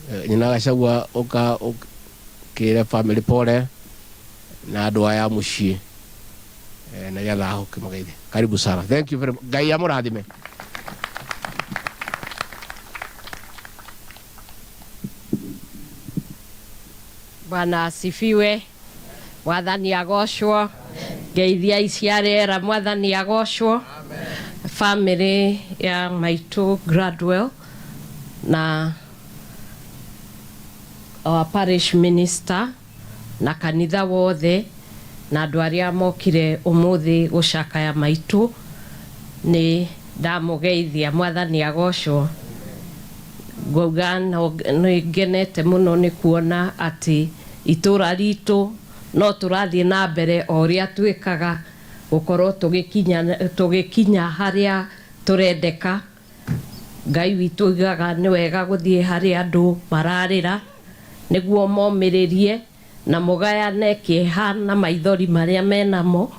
Nyina Gachagua oka kire family pole na andu aya mucii na getha ahoke magaithe. Karibu sana. Thank you very much. Ngai amurathime. Bwana asifiwe. Mwathani agocwo. Ngeithia iciarera Mwathani agocwo. Family ya maitu Gradwell na our parish minister na kanitha wothe na andu aria mokire umuthi gucakaya maitu ni ndamugeithia. Mwathani agocwo. Ngauga ni ngenete muno ni kuona ati itura ritu no turathie na mbere o uria twikaga gukorwo tugikinya haria turendeka. Ngai witu igaga ni wega guthie haria andu mararira niguo momiririe na mugayane kieha na maithori maria menamo,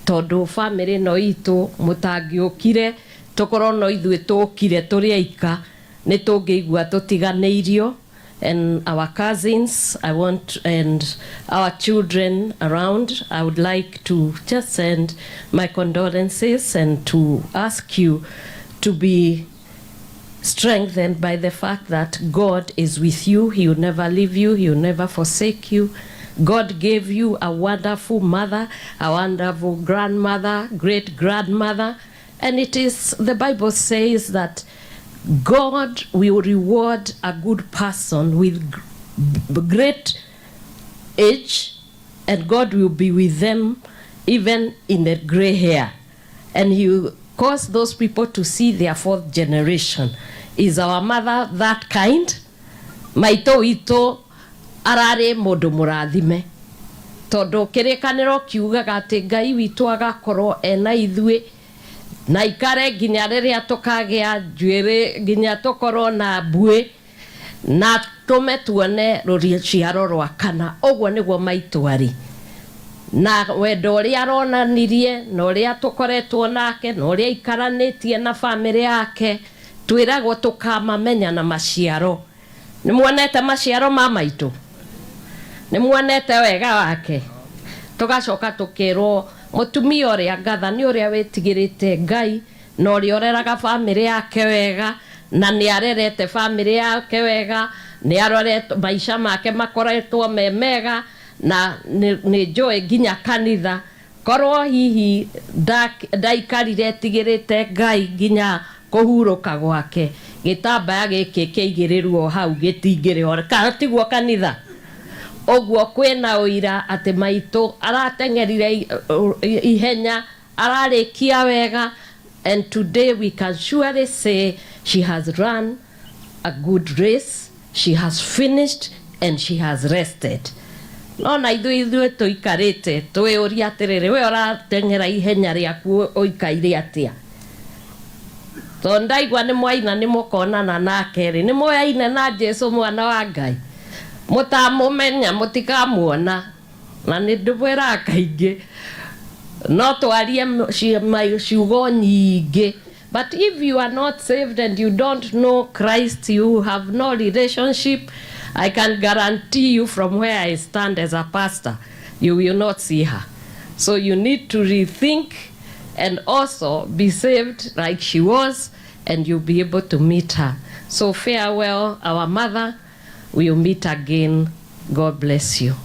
tondu family no itu mutangiukire tukorwo no ithue tukire turi aika ni tungigua tutiganeirio. And our cousins, I want, and our children around, I would like to just send my condolences and to ask you to be strengthened by the fact that God is with you. He will never leave you. He will never forsake you. God gave you a wonderful mother, a wonderful grandmother, great grandmother. And it is, the Bible says that God will reward a good person with great age, and God will be with them even in the gray hair. And He will cause those people to see their fourth generation. Is our mother that kind? Maito ito arare mundu murathime. Tondu kirikaniro kiugaga ati Ngai witu agakorwo ena ithue na ikare nginya riria tukagea njuiri nginya tukorwo na mbue na tume tuone rũciaro rwa kana. Ũguo nĩguo maitu ari na wendo ũrĩa aronanirie na ũrĩa tukoretwo nake na ũrĩa ikaranĩtie na family yake. Twiragwo tukamamenya na maciaro. Nimuonete maciaro ma maitu? Nimuonete wega wake? Tugacoka tukirwo mutumia uria ngatha ni uria wetigirite Ngai na uria oreraga family yake wega na ni arerete family yake wega, ni arorete maisha make makoretwo memega na ni joe nginya kanitha. Korwo hihi ndaikarire tigirite Ngai nginya kuhuruka gwake, gitambaya giki kiigirirwo hau gitingire kana tiguo kanitha. Oguo kwina uira ati maitu aratengerire ihenya, ararikia wega, and today we can surely say she has run a good race, she has finished, and she has rested. No na ithuĩ tuikarite twiuria atiriri we uratengera ihenya riaku uikaire atia? Tondaigua ni mwaina ni mukonana nake ri, ni mwaina na Jesu mwana wa Ngai, mutamumenya mutikamuona na ni ndubwira kaingi no twarie ciugo nyingi. But if you are not saved and you don't know Christ, you have no relationship, I can guarantee you from where I stand as a pastor, you will not see her. So you need to rethink and also be saved like she was, and you'll be able to meet her. So farewell, our mother. We will meet again. God bless you.